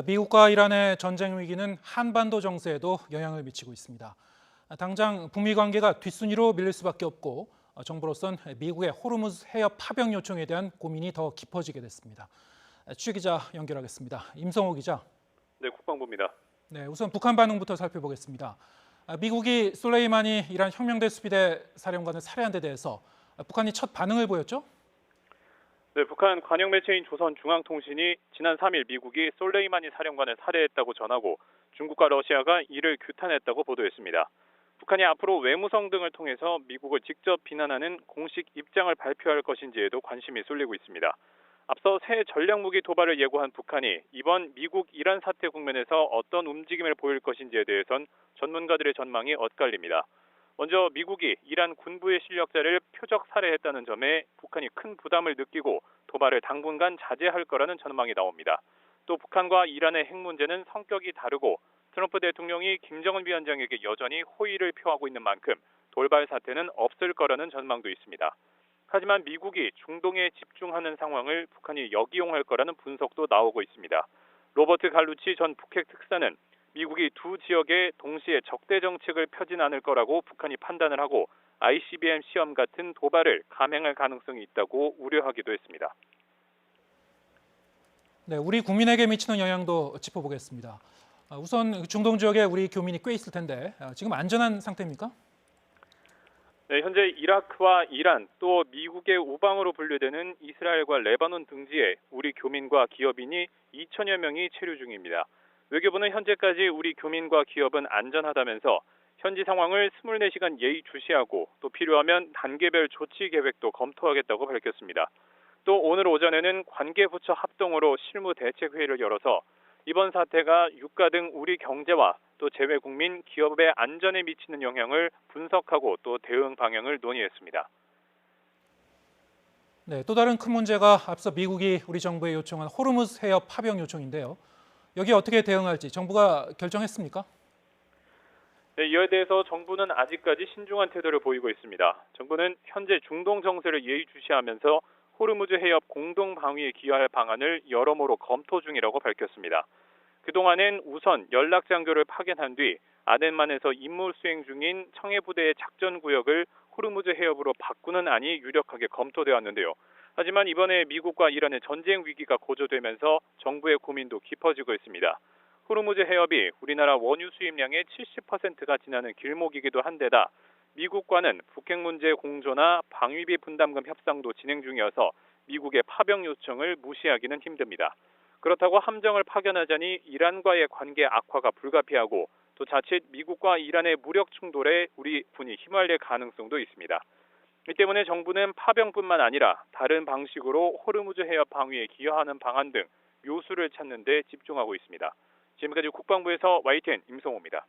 미국과 이란의 전쟁 위기는 한반도 정세에도 영향을 미치고 있습니다. 당장 북미 관계가 뒷순위로 밀릴 수밖에 없고 정부로선 미국의 호르무즈 해협 파병 요청에 대한 고민이 더 깊어지게 됐습니다. 취 기자 연결하겠습니다. 임성호 기자. 네, 국방부입니다. 네, 우선 북한 반응부터 살펴보겠습니다. 미국이 솔레이마니 이란 혁명대 수비대 사령관을 살해한 데 대해서 북한이 첫 반응을 보였죠? 네, 북한 관영 매체인 조선중앙통신이 지난 3일 미국이 솔레이마니 사령관을 살해했다고 전하고 중국과 러시아가 이를 규탄했다고 보도했습니다. 북한이 앞으로 외무성 등을 통해서 미국을 직접 비난하는 공식 입장을 발표할 것인지에도 관심이 쏠리고 있습니다. 앞서 새 전략무기 도발을 예고한 북한이 이번 미국 이란 사태 국면에서 어떤 움직임을 보일 것인지에 대해선 전문가들의 전망이 엇갈립니다. 먼저 미국이 이란 군부의 실력자를 표적 살해했다는 점에 북한이 큰 부담을 느끼고 도발을 당분간 자제할 거라는 전망이 나옵니다. 또 북한과 이란의 핵 문제는 성격이 다르고 트럼프 대통령이 김정은 위원장에게 여전히 호의를 표하고 있는 만큼 돌발 사태는 없을 거라는 전망도 있습니다. 하지만 미국이 중동에 집중하는 상황을 북한이 역이용할 거라는 분석도 나오고 있습니다. 로버트 갈루치 전 북핵 특사는 미국이 두 지역에 동시에 적대 정책을 펴진 않을 거라고 북한이 판단을 하고 ICBM 시험 같은 도발을 감행할 가능성이 있다고 우려하기도 했습니다. 네, 우리 국민에게 미치는 영향도 짚어보겠습니다. 우선 중동 지역에 우리 교민이 꽤 있을 텐데 지금 안전한 상태입니까? 네, 현재 이라크와 이란 또 미국의 우방으로 분류되는 이스라엘과 레바논 등지에 우리 교민과 기업인이 2천여 명이 체류 중입니다. 외교부는 현재까지 우리 교민과 기업은 안전하다면서 현지 상황을 24시간 예의주시하고 또 필요하면 단계별 조치 계획도 검토하겠다고 밝혔습니다. 또 오늘 오전에는 관계부처 합동으로 실무 대책 회의를 열어서 이번 사태가 유가 등 우리 경제와 또 재외 국민 기업의 안전에 미치는 영향을 분석하고 또 대응 방향을 논의했습니다. 네, 또 다른 큰 문제가 앞서 미국이 우리 정부에 요청한 호르무즈 해협 파병 요청인데요. 여기에 어떻게 대응할지 정부가 결정했습니까? 네, 이에 대해서 정부는 아직까지 신중한 태도를 보이고 있습니다. 정부는 현재 중동 정세를 예의주시하면서 호르무즈 해협 공동 방위에 기여할 방안을 여러모로 검토 중이라고 밝혔습니다. 그동안엔 우선 연락 장교를 파견한 뒤 아덴만에서 임무 수행 중인 청해부대의 작전 구역을 호르무즈 해협으로 바꾸는 안이 유력하게 검토되어 왔는데요. 하지만 이번에 미국과 이란의 전쟁 위기가 고조되면서 정부의 고민도 깊어지고 있습니다. 호르무즈 해협이 우리나라 원유 수입량의 70%가 지나는 길목이기도 한데다 미국과는 북핵 문제 공조나 방위비 분담금 협상도 진행 중이어서 미국의 파병 요청을 무시하기는 힘듭니다. 그렇다고 함정을 파견하자니 이란과의 관계 악화가 불가피하고 또 자칫 미국과 이란의 무력 충돌에 우리 군이 휘말릴 가능성도 있습니다. 이 때문에 정부는 파병뿐만 아니라 다른 방식으로 호르무즈 해협 방위에 기여하는 방안 등 묘수를 찾는 데 집중하고 있습니다. 지금까지 국방부에서 YTN 임성호입니다.